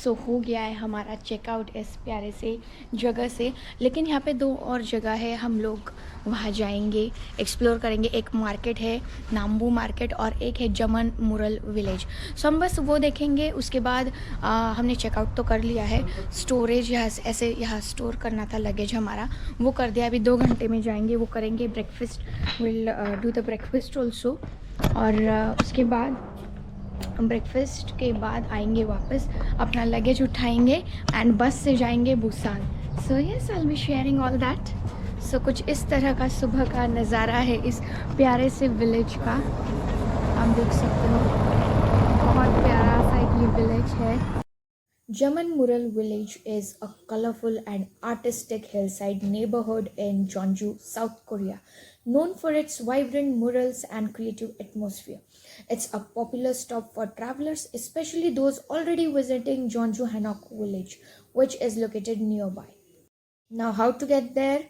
सो हो गया है हमारा चेकआउट इस प्यारे से जगह से। लेकिन यहाँ पे 2 और जगह है, हम लोग वहाँ जाएंगे, एक्सप्लोर करेंगे। एक मार्केट है नाम्बू मार्केट और एक है जमन मुरल विलेज। सो हम बस वो देखेंगे। उसके बाद हमने चेकआउट तो कर लिया है, स्टोरेज यहाँ ऐसे यहाँ स्टोर करना था लगेज हमारा, वो कर दिया। अभी 2 घंटे में जाएंगे, वो करेंगे breakfast, will do the breakfast also. और उसके बाद ब्रेकफास्ट के बाद आएंगे वापस, अपना लगेज उठाएंगे एंड बस से जाएंगे Busan. So yes, I will be sharing all that. So कुछ इस तरह का सुबह का नज़ारा है इस प्यारे से विलेज का। आप देख सकते हो, बहुत प्यारा सा ये विलेज है। Jaman Mural Village is a colorful and artistic hillside neighborhood in Jeonju, South Korea, known for its vibrant murals and creative atmosphere. It's a popular stop for travelers, especially those already visiting Jeonju Hanok Village, which is located nearby. Now, how to get there?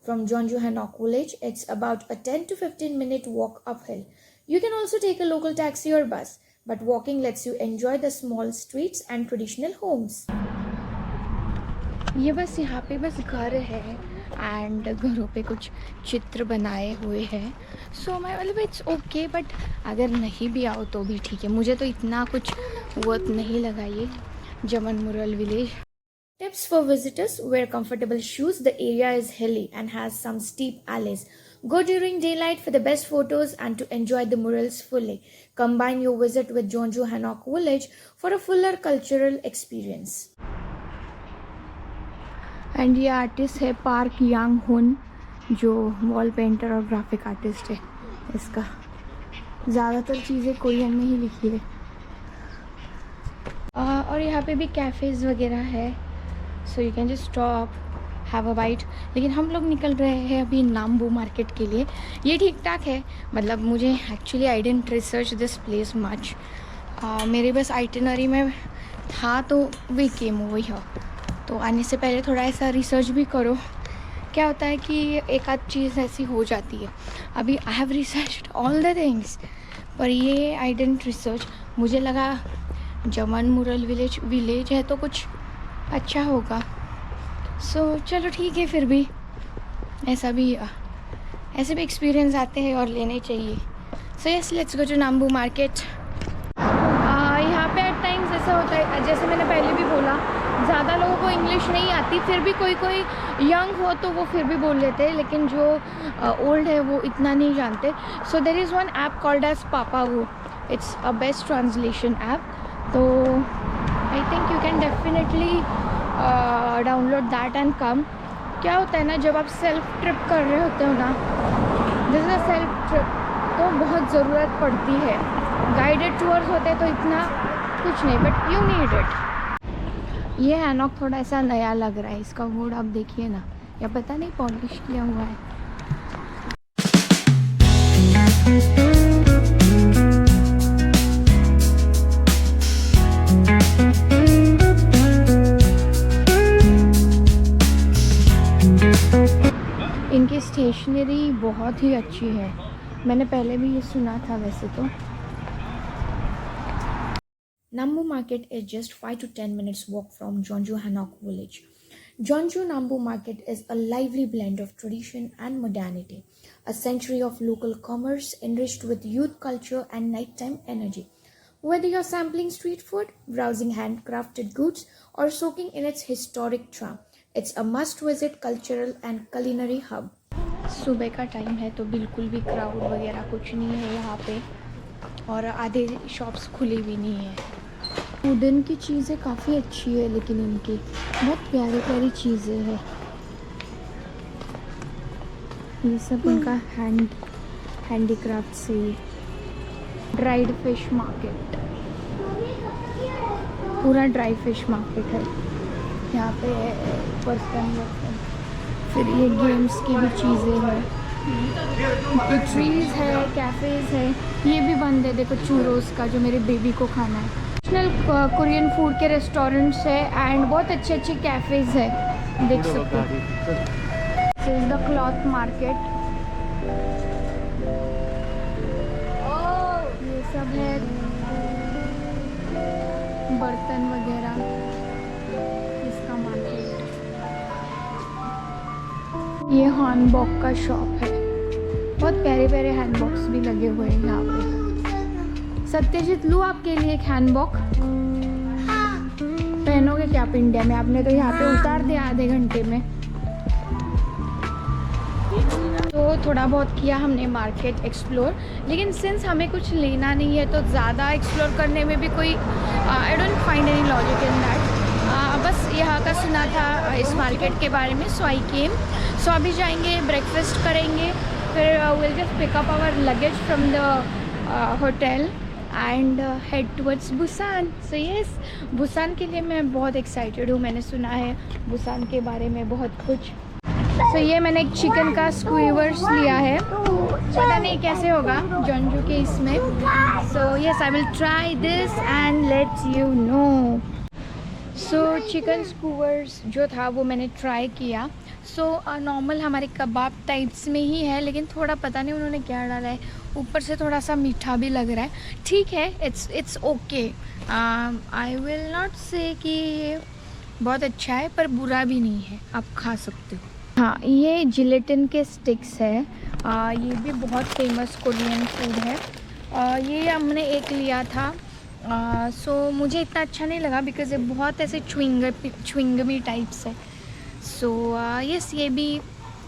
From Jeonju Hanok Village, it's about a 10 to 15-minute walk uphill. You can also take a local taxi or bus, but walking lets you enjoy the small streets and traditional homes. ये बस यहाँ पे बस घर है and घरों पे कुछ चित्र बनाए हुए हैं। सो मैं मतलब इट्स ओके, बट अगर नहीं भी आओ तो भी ठीक है। मुझे तो इतना कुछ वर्थ नहीं लगा ये जमन मुरल village. Tips for visitors: wear comfortable shoes. The area is hilly and has some steep alleys. Go during daylight for the best photos and to enjoy the murals fully. Combine your visit with Jeonju Hanok Village for a fuller cultural experience. And ये artist है park यांग हुन, जो wall painter और graphic artist है। इसका ज़्यादातर चीज़ें Korean में ही लिखी है। और यहाँ पे भी कैफ़ेज़ वगैरह है, so you can just stop, have a bite. लेकिन हम लोग निकल रहे हैं अभी नाम्बू मार्केट के लिए। ये ठीक ठाक है, मतलब मुझे actually I didn't research this place much. मेरे बस आइटिनरी में था तो वी केम ओवर हियर। तो आने से पहले थोड़ा ऐसा रिसर्च भी करो। क्या होता है कि एक आध चीज़ ऐसी हो जाती है। अभी I have researched all the things, पर ये आई डिडंट रिसर्च। मुझे लगा जमन मुरल विलेज है तो कुछ अच्छा होगा। सो चलो ठीक है, फिर भी ऐसे भी एक्सपीरियंस आते हैं और लेने चाहिए। So yes, let's go to Nampo market. यहाँ पे एट टाइम्स ऐसा होता है, जैसे मैंने पहले भी बोला, ज़्यादा लोगों को इंग्लिश नहीं आती, फिर भी कोई यंग हो तो वो फिर भी बोल लेते हैं, लेकिन जो ओल्ड है वो इतना नहीं जानते। So there is one app called as Papago. It's a best translation app. तो I think you can definitely download that and come. क्या होता है ना, जब आप सेल्फ ट्रिप कर रहे होते हो ना, this is a self trip, तो बहुत ज़रूरत पड़ती है। गाइडेड टूर्स होते तो इतना कुछ नहीं, बट यू नीड इट। ये हैनॉक थोड़ा ऐसा नया लग रहा है, इसका वुड आप देखिए ना, या पता नहीं पॉलिश किया हुआ है। इनकी स्टेशनरी बहुत ही अच्छी है, मैंने पहले भी ये सुना था वैसे तो। Nambu Market is just 5 to 10 minutes walk from Jeonju Hanok Village. Jeonju Nambu Market is a lively blend of tradition and modernity, a century of local commerce enriched with youth culture and nighttime energy. Whether you're sampling street food, browsing handcrafted goods, or soaking in its historic charm, it's a must-visit cultural and culinary hub. सुबह का time है तो बिल्कुल भी crowd वगैरह कुछ नहीं है यहाँ पे, और आधे शॉप्स खुली भी नहीं है। वुडन की चीज़ें काफ़ी अच्छी है, लेकिन इनकी बहुत प्यारी प्यारी चीज़ें हैं। ये सब उनका हैंडीक्राफ्ट से। ड्राइड फिश मार्केट, पूरा ड्राई फिश मार्केट है यहाँ पे। पर्सन, फिर ये गेम्स की भी चीज़ें हैं, ट्रीज़ है, कैफ़ेज़ है। ये भी बंद है, देखो चूरोस का, जो मेरे बेबी को खाना है। नेशनल कोरियन फूड के रेस्टोरेंट्स है एंड बहुत अच्छे अच्छे कैफ़ेज़ है, देख सकते हो। This is the cloth market. ये सब है बर्तन वगैरह। ये हैंडबॉक का शॉप है, बहुत प्यारे प्यारे हैंडबॉक्स भी लगे हुए हैं यहाँ पे। सत्यजीत लूँ आपके लिए एक हैंडबॉक? पहनोगे क्या आप इंडिया में? आपने तो यहाँ पे उतार दिया आधे घंटे में। तो थोड़ा बहुत किया हमने मार्केट एक्सप्लोर, लेकिन सिंस हमें कुछ लेना नहीं है तो ज़्यादा एक्सप्लोर करने में भी कोई I don't find any logic in that. बस यहाँ का सुना था इस मार्केट के बारे में, सो आई केम। सो अभी जाएंगे, ब्रेकफास्ट करेंगे, फिर will just pick up our luggage from the hotel and head towards Busan. So yes, Busan के लिए मैं बहुत एक्साइटेड हूँ। मैंने सुना है बुसान के बारे में बहुत कुछ। सो ये मैंने एक चिकन का स्क्वीवर्स लिया है, पता नहीं कैसे होगा जॉन्जू के इसमें। So yes, I will try this and let you know. So chicken skewers जो था वो मैंने ट्राई किया। सो नॉर्मल हमारे कबाब टाइप्स में ही है, लेकिन थोड़ा पता नहीं उन्होंने क्या डाला है, ऊपर से थोड़ा सा मीठा भी लग रहा है। ठीक है, it's okay. I will not से कि ये बहुत अच्छा है, पर बुरा भी नहीं है, आप खा सकते हो। हाँ, ये जिलेटिन के स्टिक्स है। ये भी बहुत फेमस कोरियन फूड है। ये हमने एक लिया था। सो मुझे इतना अच्छा नहीं लगा बिकॉज़ ये बहुत ऐसे च्विंगमी टाइप्स है। सो यस, ये भी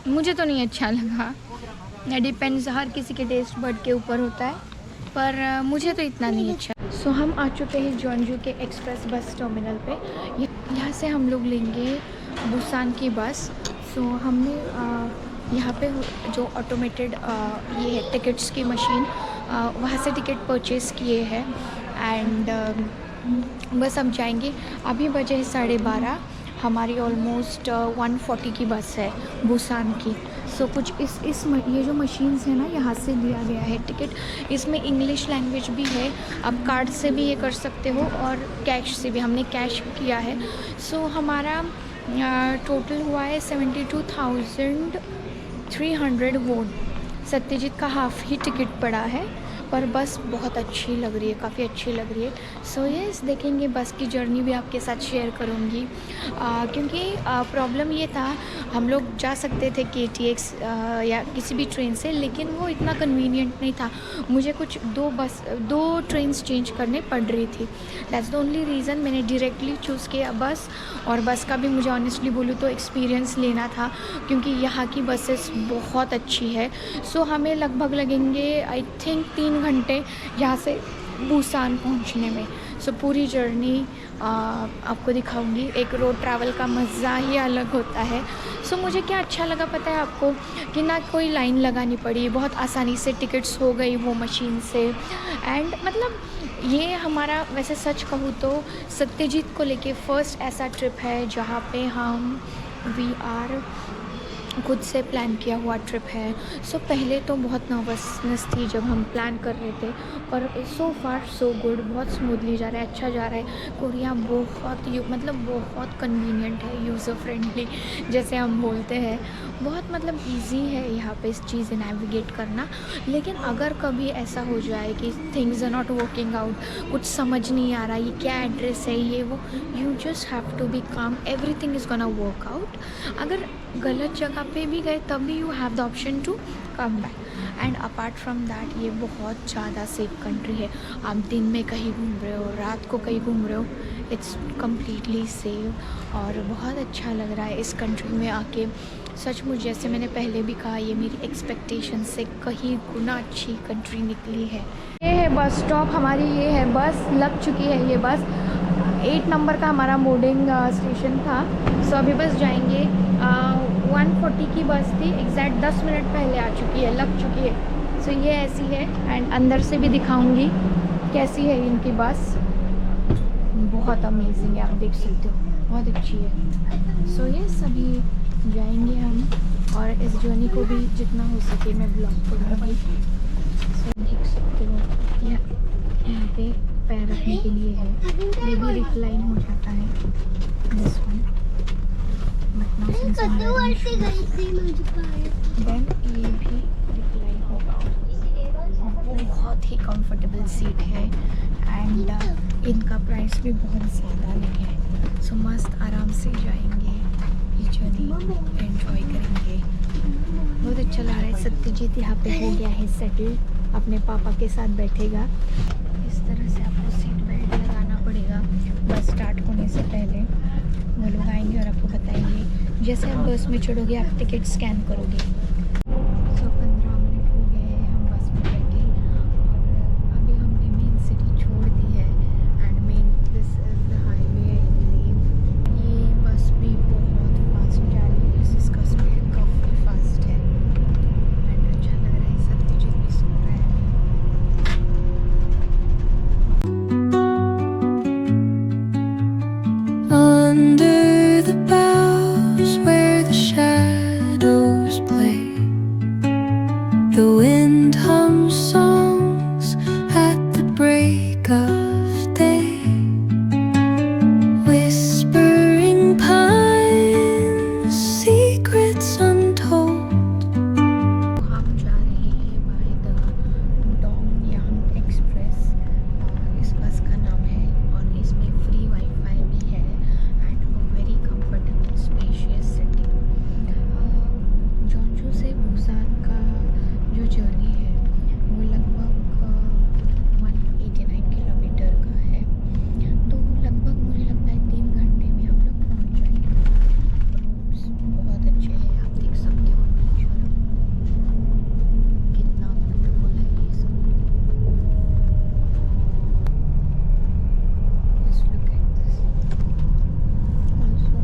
मुझे तो नहीं अच्छा लगा। डिपेंड्स, हर किसी के टेस्ट बड के ऊपर होता है, पर मुझे तो इतना नहीं अच्छा। सो हम आ चुके हैं जॉन्जू के एक्सप्रेस बस टर्मिनल पे। यहाँ से हम लोग लेंगे बुसान की बस। सो हमने यहाँ पे जो ऑटोमेटेड ये है टिकट्स की मशीन, वहाँ से टिकट परचेज़ किए हैं एंड बस हम जाएंगे। अभी बजे है 12:30। हमारी ऑलमोस्ट 140 की बस है बुसान की। सो कुछ ये जो मशीन्स है ना, यहाँ से लिया गया है टिकट। इसमें इंग्लिश लैंग्वेज भी है, आप कार्ड से भी ये कर सकते हो और कैश से भी। हमने कैश किया है। सो हमारा टोटल हुआ है 72,300 वोन। सत्यजीत का हाफ़ ही टिकट पड़ा है, पर बस बहुत अच्छी लग रही है, काफ़ी अच्छी लग रही है। सो यस, देखेंगे, बस की जर्नी भी आपके साथ शेयर करूँगी। क्योंकि प्रॉब्लम ये था, हम लोग जा सकते थे KTX या किसी भी ट्रेन से, लेकिन वो इतना कन्वीनियंट नहीं था। मुझे कुछ दो ट्रेन्स चेंज करने पड़ रही थी। दैट्स द ओनली रीज़न मैंने डायरेक्टली चूज़ किया बस। और बस का भी मुझे ऑनेस्टली बोलूँ तो एक्सपीरियंस लेना था, क्योंकि यहाँ की बसेस बहुत अच्छी है। सो हमें लगभग लगेंगे आई थिंक 3 घंटे यहाँ से बुसान पहुँचने में। सो पूरी जर्नी आपको दिखाऊंगी। एक रोड ट्रैवल का मज़ा ही अलग होता है। सो मुझे क्या अच्छा लगा पता है आपको, कि ना कोई लाइन लगानी पड़ी, बहुत आसानी से टिकट्स हो गई वो मशीन से। एंड मतलब ये हमारा, वैसे सच कहूँ तो सत्यजीत को लेके फ़र्स्ट ऐसा ट्रिप है जहाँ पे हम खुद से प्लान किया हुआ ट्रिप है। सो पहले तो बहुत नर्वसनेस थी जब हम प्लान कर रहे थे, पर सो फार सो गुड, बहुत स्मूथली जा रहा है, अच्छा जा रहा है। कोरिया बहुत कन्वीनियंट है, यूज़र फ्रेंडली जैसे हम बोलते हैं। बहुत मतलब इजी है यहाँ पे इस चीज़ें नेविगेट करना। लेकिन अगर कभी ऐसा हो जाए कि things are not working out, कुछ समझ नहीं आ रहा, ये क्या एड्रेस है, ये वो, you just have to be calm, everything is gonna work out. अगर गलत जगह पे भी गए तब भी you have the option to come back. And apart from that ये बहुत ज़्यादा सेफ कंट्री है। आप दिन में कहीं घूम रहे हो, रात को कहीं घूम रहे हो, इट्स कम्प्लीटली सेफ। और बहुत अच्छा लग रहा है इस कंट्री में आके। सचमुच जैसे मैंने पहले भी कहा, ये मेरी एक्सपेक्टेशन से कहीं गुना अच्छी कंट्री निकली है। ये है बस स्टॉप हमारी, ये है बस लग चुकी है। ये बस 8 नंबर का हमारा बोर्डिंग स्टेशन था। सो अभी बस जाएंगे। 140 की बस थी, एग्जैक्ट 10 मिनट पहले आ चुकी है, लग चुकी है। सो ये ऐसी है एंड अंदर से भी दिखाऊंगी कैसी है इनकी बस। बहुत अमेजिंग है, आप देख सकते हो, बहुत अच्छी है। सो ये सभी जाएंगे हम, और इस जर्नी को भी जितना हो सके मैं ब्लॉग करूँगी। सो देख सकते हो यहाँ पे पैर रखने के लिए है, ये भी रिक्लाइन हो जाता है। दिस वन देन ये भी रिक्लाइन होगा। बहुत ही कंफर्टेबल सीट है एंड इनका प्राइस भी बहुत ज़्यादा नहीं है। सो मस्त आराम से जाएंगे, ये जर्नी एंजॉय करेंगे। अच्छा लग रहा है। सत्यजीत यहाँ पे हो गया है सेटल, अपने पापा के साथ बैठेगा। इस तरह से आपको सीट बेल्ट लगाना पड़ेगा बस स्टार्ट होने से पहले। वो लोग आएंगे और आपको बताएंगे। जैसे आप बस में चढ़ोगे आप टिकट स्कैन करोगे। सो 15 मिनट हो गए हैं हम बस में बैठे और अभी हमने मेन सिटी छोड़ दी है। And main this is the highway I believe. ये बस भी बहुत फास्ट जा रही है, इसका स्पीड काफ़ी फास्ट है एंड अच्छा लग रहा है। सत्यजीत भी सो रहा है। Under the boughs where the shadows play, the wind hums songs at the break of day, whispering pines, secrets untold. हम जा रहे हैं बाय द डोंगयांग एक्सप्रेस। इस बस का नाम है और इसमें फ्री वाईफाई भी है and very comfortable spacious seating. Jeonju से बुसान का जो जर्नी है वो लगभग 189 किलोमीटर का है। तो लगभग मुझे लगता है 3 घंटे में हम लोग पहुँच जाएंगे। रोड्स बहुत अच्छे हैं, आप देख सकते हो नेचर कितना ब्यूटीफुल है। ये सब just look at this. Also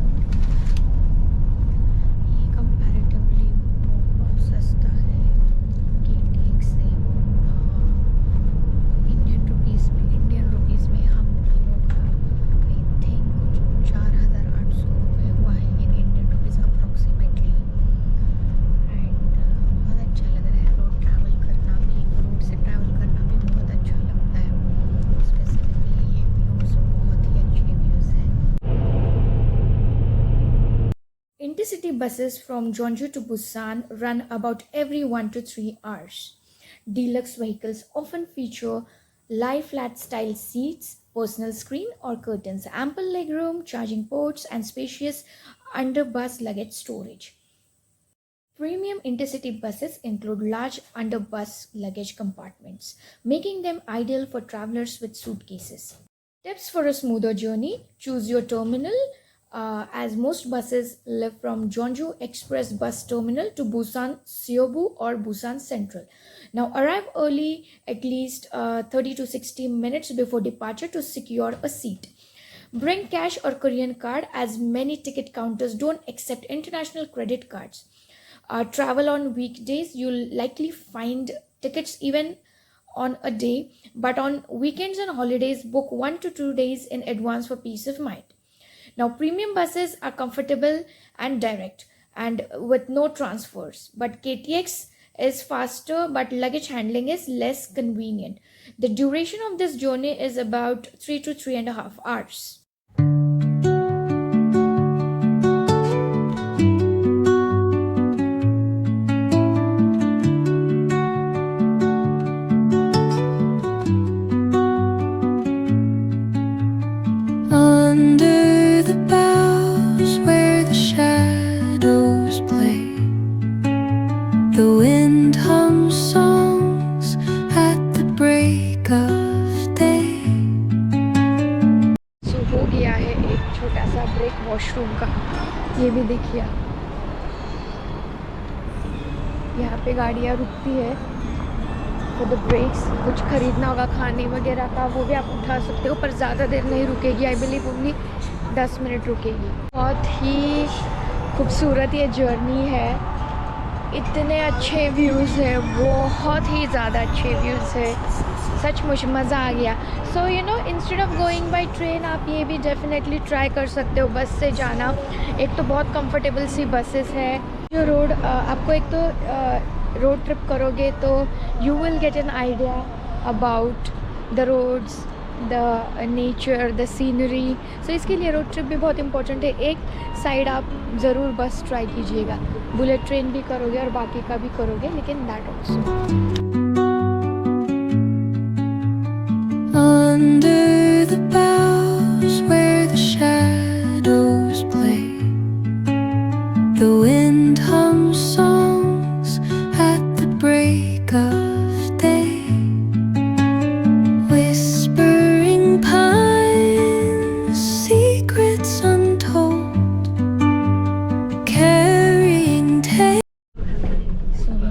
ये कंपैरेटिवली बहुत सस्ता है KTX से। इंडियन रुपीस में हम तीनों का आई थिंक कुछ 4,800 रुपये हुआ है in Indian rupees approximately. And बहुत अच्छा लग रहा है। रोड ट्रैवल करना भी, रोड से ट्रैवल करना भी बहुत अच्छा लगता है। स्पेसिफिकली ये व्यूज़ बहुत ही अच्छे व्यूज़ हैं। Intercity buses from Jeonju to Busan run about every 1 to 3 hours. Deluxe vehicles often feature lie flat style seats, personal screen or curtains, ample legroom, charging ports, and spacious under-bus luggage storage. Premium intercity buses include large under-bus luggage compartments, making them ideal for travelers with suitcases. Tips for a smoother journey: choose your terminal, as most buses live from Jeonju Express Bus Terminal to Busan Seobu or Busan Central. Now arrive early, at least 30 to 60 minutes before departure to secure a seat. Bring cash or Korean card, as many ticket counters don't accept international credit cards. Travel on weekdays, you'll likely find tickets even on a day, but on weekends and holidays, book 1 to 2 days in advance for peace of mind. Now, premium buses are comfortable and direct and with no transfers, but KTX is faster, but luggage handling is less convenient. The duration of this journey is about 3 to 3.5 hours. Under the boughs where the shadows play, the wind hums songs at the break of day. So हो गया है एक छोटा सा break washroom का। ये भी देखिए आप, यहाँ पे गाड़ियाँ रुकती है फॉर द ब्रेक्स। कुछ खरीदना होगा खाने वगैरह का वो भी आप उठा सकते हो, पर ज़्यादा देर नहीं रुकेगी। आई बिलीव ओनली 10 मिनट रुकेगी। बहुत ही खूबसूरत ये जर्नी है, इतने अच्छे व्यूज़ है, बहुत ही ज़्यादा अच्छे व्यूज़ है। सचमुच मज़ा आ गया। So you know, instead of going by train आप ये भी डेफिनेटली ट्राई कर सकते हो बस से जाना। एक तो बहुत कंफर्टेबल सी बसेस है। जो रोड आपको एक तो रोड ट्रिप करोगे तो you will get an idea about the roads, the nature, the scenery. So इसके लिए रोड ट्रिप भी बहुत इंपॉर्टेंट है। एक साइड आप ज़रूर बस ट्राई कीजिएगा। बुलेट ट्रेन भी करोगे और बाकी का भी करोगे, लेकिन that also. Under the boughs where the shadows play, the wind hums songs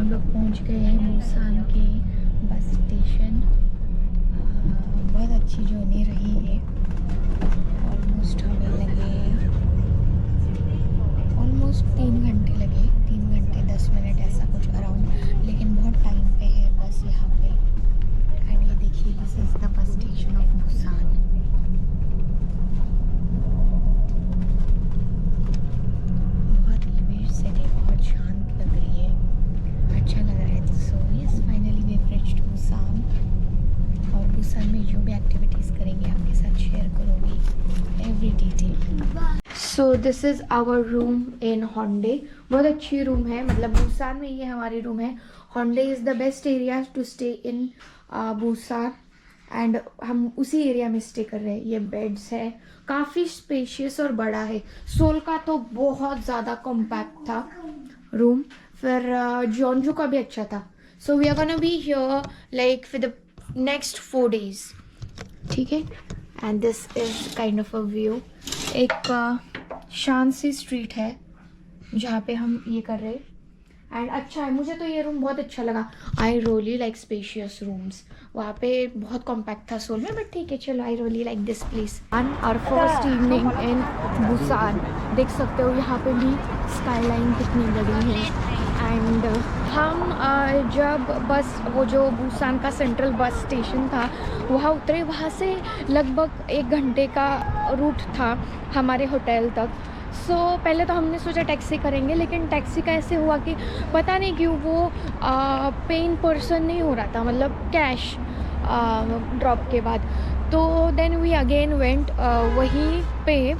हम लोग पहुंच गए हैं बुसान के बस स्टेशन। बहुत अच्छी जर्नी रही है। ऑलमोस्ट हमें लगे 3 घंटे लगे, 3 घंटे 10 मिनट ऐसा कुछ अराउंड, लेकिन बहुत टाइम पे है बस यहाँ पे। एंड ये देखिए, this is the bus station of Busan. बहुत लिमिट से है, बहुत शांत लग रही है, अच्छा लग रहा है। So yes, finally we have reached Busan. और बुसान में जो भी एक्टिविटीज़ करेंगे आपके साथ शेयर करूँगी every detail. So this is our room in Haeundae. बहुत अच्छी रूम है, मतलब बुसान में ये हमारी रूम है। Haeundae is the best area to stay in Busan and हम उसी एरिया में स्टे कर रहे हैं। ये बेड्स है, काफ़ी स्पेशियस और बड़ा है। सोल का तो बहुत ज़्यादा कॉम्पैक्ट था रूम, फिर जॉन्जू का भी अच्छा था। So we are gonna be here like for the next 4 days, ठीक है। And this is kind of a view. एक शांत सी स्ट्रीट है जहाँ पे हम ये कर रहे हैं। एंड अच्छा है, मुझे तो ये रूम बहुत अच्छा लगा। आई रियली लाइक स्पेशियस रूम्स। वहाँ पे बहुत कॉम्पैक्ट था सोल में, बट ठीक है, चलो। I really like this place. And our first evening in Busan. देख सकते हो यहाँ पे भी स्काईलाइन कितनी बड़ी है। एंड हम जब बस वो जो बुसान का सेंट्रल बस स्टेशन था वहाँ उतरे, वहाँ से लगभग 1 घंटे का रूट था हमारे होटल तक। सो पहले तो हमने सोचा टैक्सी करेंगे, लेकिन टैक्सी का ऐसे हुआ कि पता नहीं क्यों वो पे इन पर्सन नहीं हो रहा था, मतलब कैश ड्रॉप के बाद। तो देन वी अगेन वेंट वहीं पे,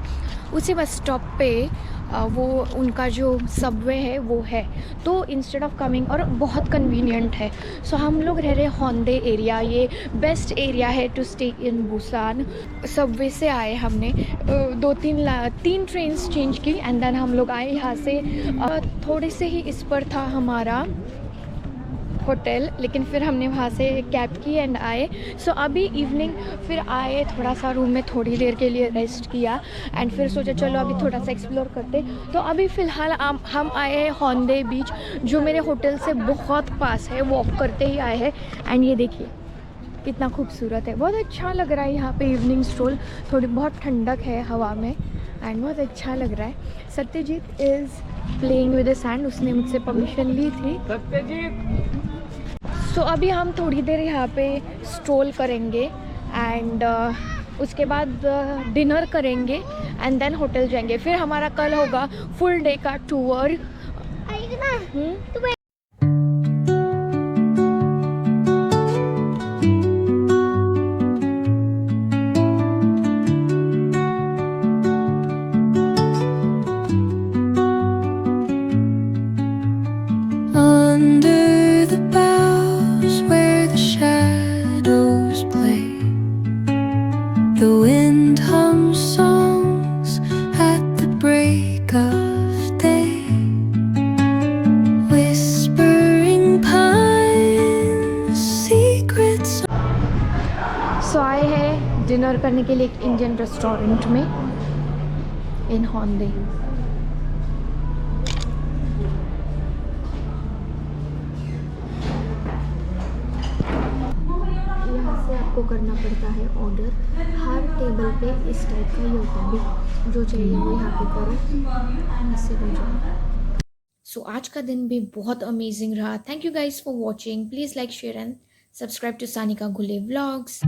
उसी बस स्टॉप पे वो उनका जो सबवे है वो है, तो इंस्टेड ऑफ कमिंग, और बहुत कन्वीनियंट है। सो हम लोग रह रहे हॉन्डे एरिया। ये बेस्ट एरिया है to stay in Busan. Subway से आए हमने, 3 ट्रेन्स चेंज की एंड देन हम लोग आए यहाँ से। थोड़े से ही इस पर था हमारा होटल, लेकिन फिर हमने वहाँ से कैब की एंड आए। सो अभी इवनिंग फिर आए, थोड़ा सा रूम में थोड़ी देर के लिए रेस्ट किया एंड फिर सोचा चलो अभी थोड़ा सा एक्सप्लोर करते। तो अभी फ़िलहाल हम आए हैं हॉन्डे बीच, जो मेरे होटल से बहुत पास है, वॉक करते ही आए हैं। एंड ये देखिए कितना खूबसूरत है, बहुत अच्छा लग रहा है यहाँ पे इवनिंग स्ट्रोल। थोड़ी बहुत ठंडक है हवा में एंड बहुत अच्छा लग रहा है। Satyajit is playing with the sand, उसने मुझसे परमिशन ली थी। सत्यजीत। सो अभी हम थोड़ी देर यहाँ पे स्ट्रोल करेंगे एंड उसके बाद डिनर करेंगे एंड देन होटल जाएंगे। फिर हमारा कल होगा फुल डे का tour. Under the boughs where the shadows play, the wind hums songs at the break of day, whispering pines secrets. सो आए हैं डिनर करने के लिए एक इंडियन रेस्टोरेंट में इन हॉन्डे। आपको करना पड़ता है ऑर्डर। हर टेबल पे इस टाइप का ही होता है, जो चाहिए वो यहाँ पे करो, इससे हो जाए। सो आज का दिन भी बहुत अमेजिंग रहा। Thank you guys for watching. Please like, share and subscribe to Sanika Ghule vlogs.